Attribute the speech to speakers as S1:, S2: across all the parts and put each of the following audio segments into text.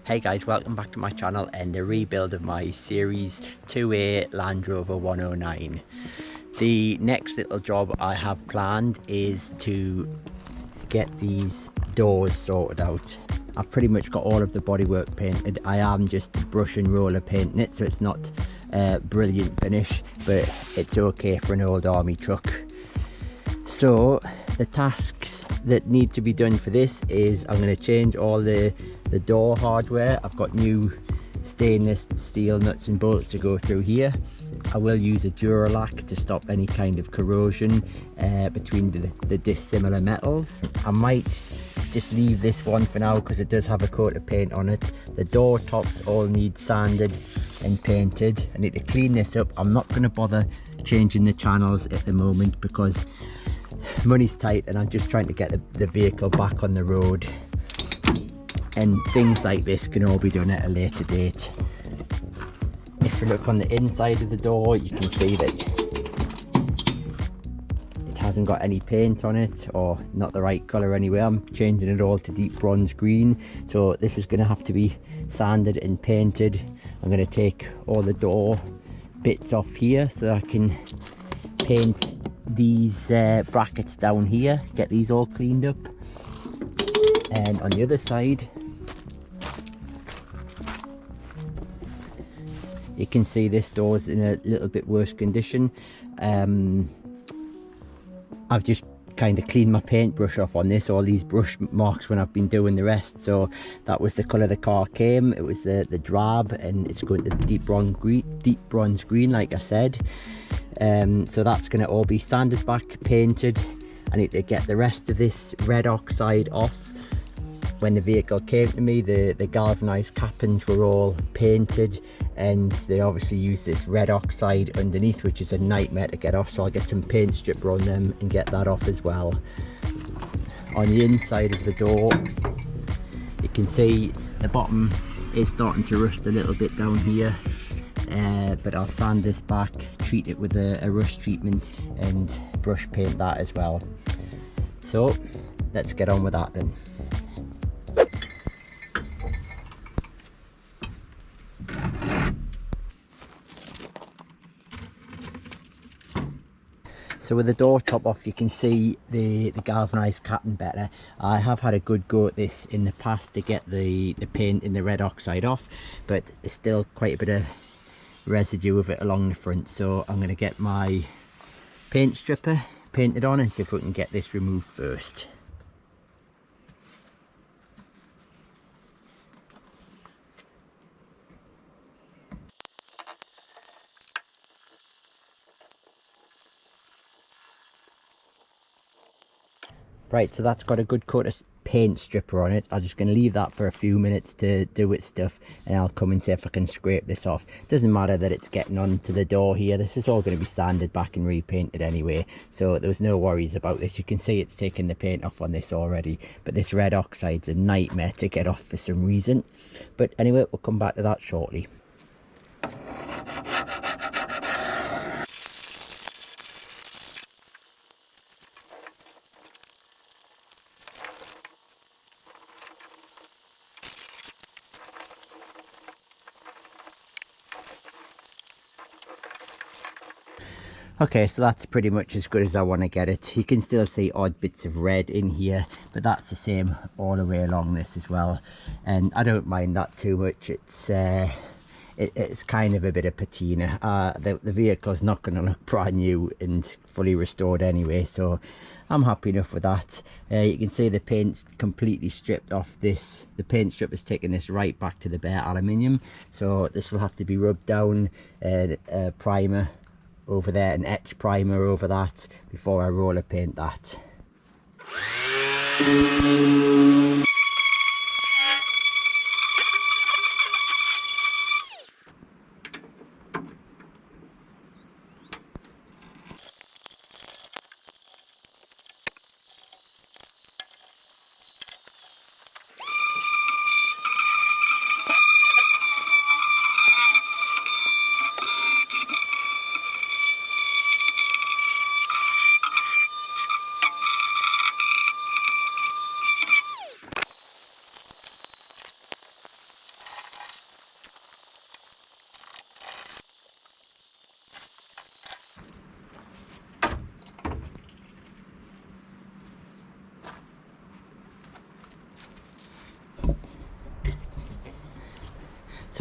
S1: Hey guys, welcome back to my channel and the rebuild of my Series 2A Land Rover 109. The next little job I have planned is to get these doors sorted out. I've pretty much got all of the bodywork painted. I am just brush and roller painting it, so it's not a brilliant finish, but it's okay for an old army truck. So the tasks that need to be done for this is I'm going to change all the door hardware. I've got new stainless steel nuts and bolts to go through here. I will use a Duralac to stop any kind of corrosion between the dissimilar metals. I might just leave this one for now because it does have a coat of paint on it. The door tops all need sanded and painted. I need to clean this up. I'm not going to bother changing the channels at the moment because money's tight and I'm just trying to get the vehicle back on the road, and things like this can all be done at a later date. If you look on the inside of the door, you can see that it hasn't got any paint on it, or not the right colour anyway. I'm changing it all to deep bronze green, so this is going to have to be sanded and painted. I'm going to take all the door bits off here so that I can paint these brackets down here, get these all cleaned up. And on the other side you can see this door's in a little bit worse condition. I've just kind of cleaned my paintbrush off on this, all these brush marks when I've been doing the rest. So that was the colour the car came. It was the drab, and it's going to deep bronze green like I said. So that's going to all be sanded back, painted. I need to get the rest of this red oxide off. When the vehicle came to me, the galvanised cap-ins were all painted, and they obviously use this red oxide underneath, which is a nightmare to get off, so I'll get some paint stripper on them and get that off as well. On the inside of the door, you can see the bottom is starting to rust a little bit down here, but I'll sand this back, treat it with a rust treatment and brush paint that as well. So let's get on with that then. So with the door top off, you can see the galvanised capping better. I have had a good go at this in the past to get the paint in the red oxide off, but there's still quite a bit of residue of it along the front. So I'm going to get my paint stripper painted on and see if we can get this removed first. Right, so that's got a good coat of paint stripper on it. I'm just going to leave that for a few minutes to do its stuff, and I'll come and see if I can scrape this off. It doesn't matter that it's getting onto the door here. This is all going to be sanded back and repainted anyway, so there was no worries about this. You can see it's taken the paint off on this already, but this red oxide's a nightmare to get off for some reason. But anyway, we'll come back to that shortly. Okay, so that's pretty much as good as I want to get it. You can still see odd bits of red in here, but that's the same all the way along this as well, and I don't mind that too much. It's kind of a bit of patina. The vehicle's not going to look brand new and fully restored anyway, so I'm happy enough with that. You can see the paint's completely stripped off this. The paint strip has taken this right back to the bare aluminium, so this will have to be rubbed down, primer over there, an etch primer over that before I roller paint that.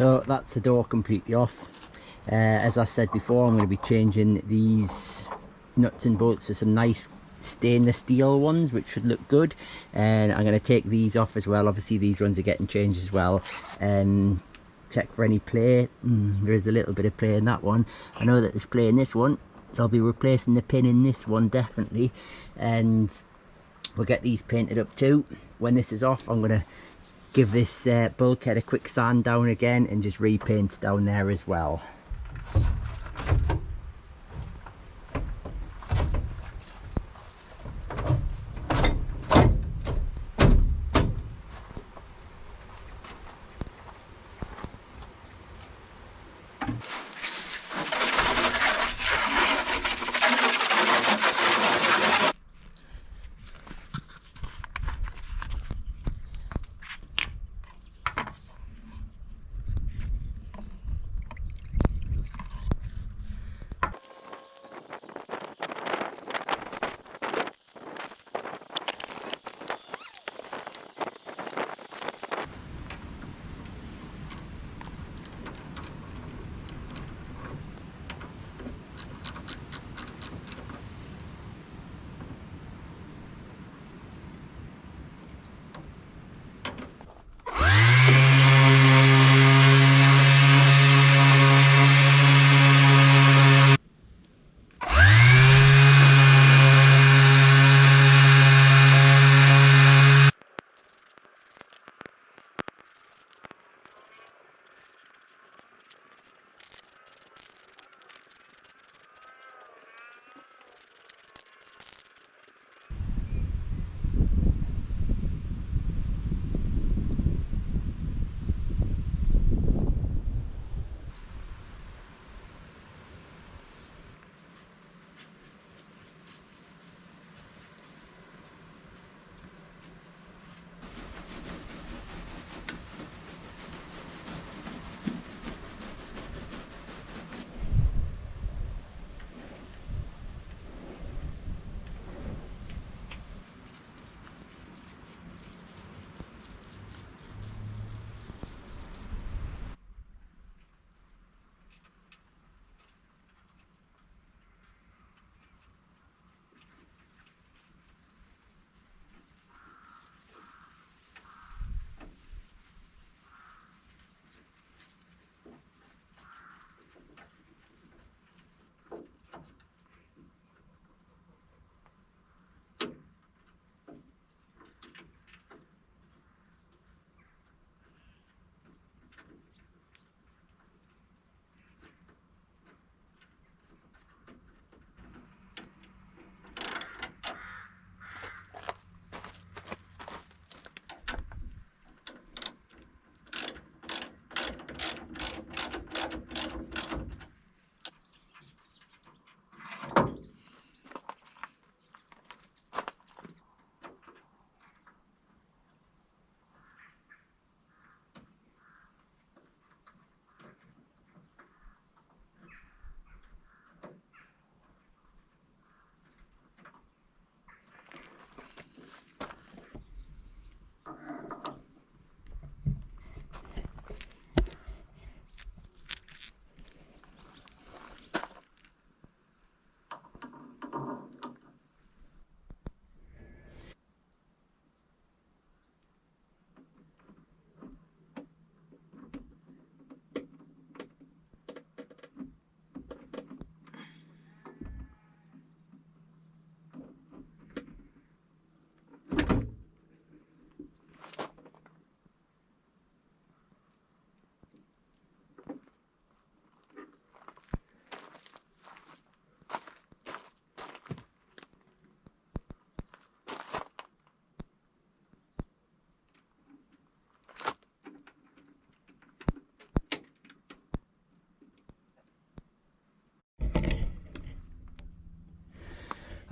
S1: So that's the door completely off. As I said before, I'm going to be changing these nuts and bolts for some nice stainless steel ones, which should look good. And I'm going to take these off as well. Obviously these ones are getting changed as well. Check for any play. There is a little bit of play in that one. I know that there's play in this one, so I'll be replacing the pin in this one definitely, and we'll get these painted up too. When this is off, I'm going to give this bulkhead a quick sand down again and just repaint down there as well.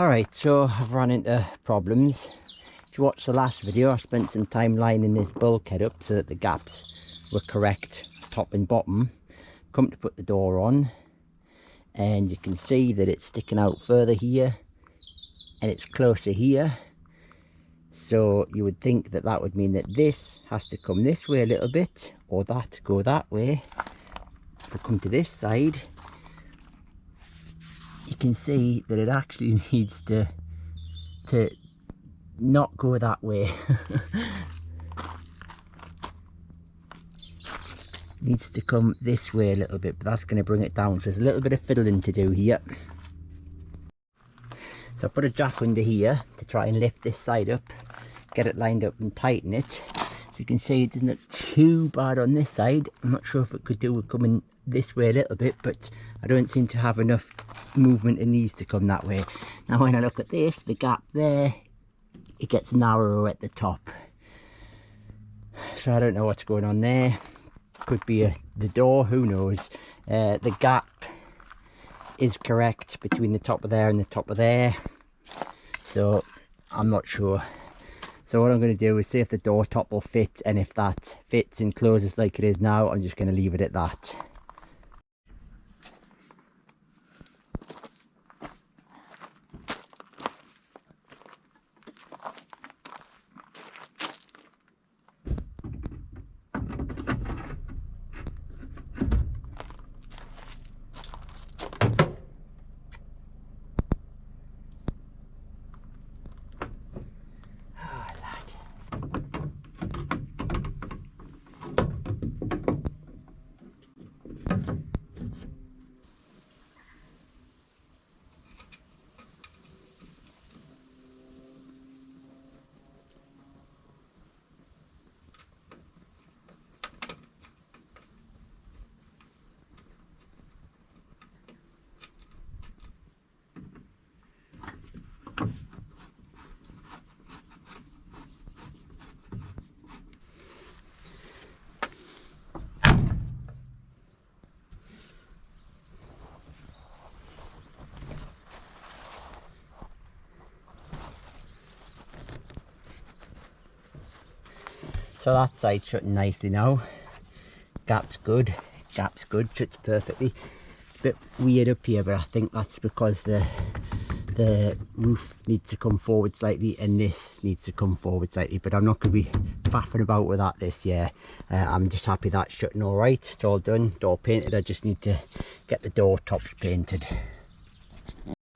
S1: Alright, so I've run into problems. If you watched the last video, I spent some time lining this bulkhead up so that the gaps were correct, top and bottom. Come to put the door on, and you can see that it's sticking out further here, and it's closer here. So you would think that that would mean that this has to come this way a little bit, or that go that way. If we come to this side, you can see that it actually needs to not go that way. Needs to come this way a little bit, but that's going to bring it down. So there's a little bit of fiddling to do here. So I put a jack under here to try and lift this side up, get it lined up and tighten it. So you can see it doesn't look too bad on this side. I'm not sure if it could do with coming this way a little bit, but I don't seem to have enough movement in these to come that way. Now when I look at this, the gap there, it gets narrower at the top. So I don't know what's going on there. Could be the door, who knows. The gap is correct between the top of there and the top of there, so I'm not sure. So what I'm going to do is see if the door top will fit, and if that fits and closes like it is now, I'm just going to leave it at that. So that side's shutting nicely now. Gap's good, shuts perfectly. Bit weird up here, but I think that's because the roof needs to come forward slightly and this needs to come forward slightly, but I'm not going to be faffing about with that this year. I'm just happy that's shutting all right. It's all done, door painted. I just need to get the door tops painted.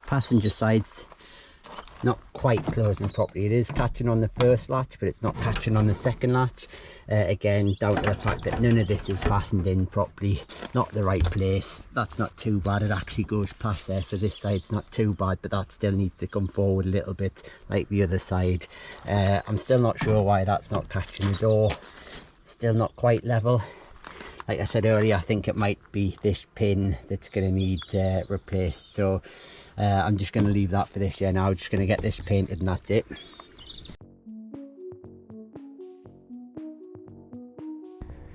S1: Passenger side's not quite closing properly. It is catching on the first latch, but it's not catching on the second latch. Again, down to the fact that none of this is fastened in properly, not the right place. That's not too bad. It actually goes past there, so this side's not too bad, but that still needs to come forward a little bit like the other side. I'm still not sure why that's not catching the door. Still not quite level. Like I said earlier, I think it might be this pin that's going to need replaced. So I'm just going to leave that for this year now. Just going to get this painted and that's it.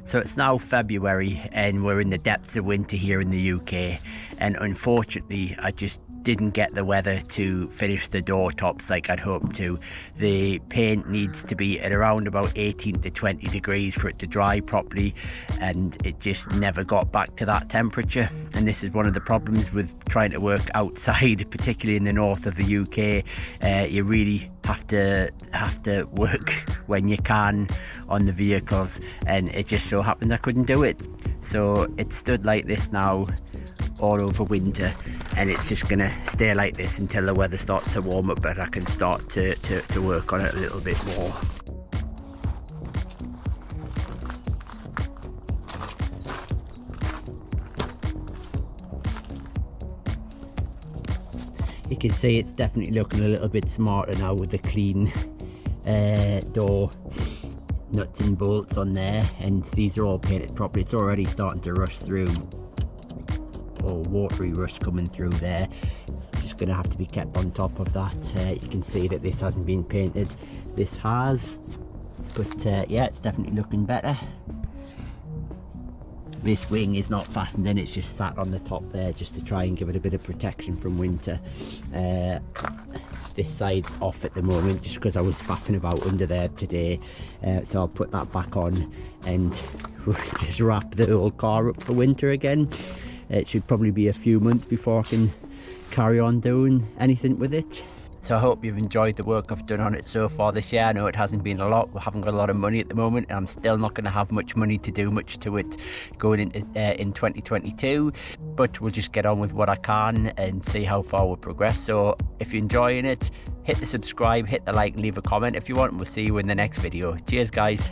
S1: So it's now February and we're in the depths of winter here in the UK, and unfortunately I just didn't get the weather to finish the door tops like I'd hoped to. The paint needs to be at around about 18 to 20 degrees for it to dry properly, and it just never got back to that temperature. And this is one of the problems with trying to work outside, particularly in the north of the UK. You really have to work when you can on the vehicles, and it just so happened I couldn't do it. So it stood like this now all over winter, and it's just gonna stay like this until the weather starts to warm up, but I can start to work on it a little bit more. You can see it's definitely looking a little bit smarter now with the clean door nuts and bolts on there, and these are all painted properly. It's already starting to rust through, or watery rust coming through there. It's just going to have to be kept on top of that. You can see that this hasn't been painted. This has, but yeah, it's definitely looking better. This wing is not fastened in, it's just sat on the top there just to try and give it a bit of protection from winter. This side's off at the moment just because I was faffing about under there today, so I'll put that back on and just wrap the whole car up for winter again. It should probably be a few months before I can carry on doing anything with it. So I hope you've enjoyed the work I've done on it so far this year. I know it hasn't been a lot, we haven't got a lot of money at the moment, and I'm still not going to have much money to do much to it going into in 2022, but we'll just get on with what I can and see how far we progress. So if you're enjoying it, hit the subscribe, hit the like and leave a comment if you want, and we'll see you in the next video. Cheers guys.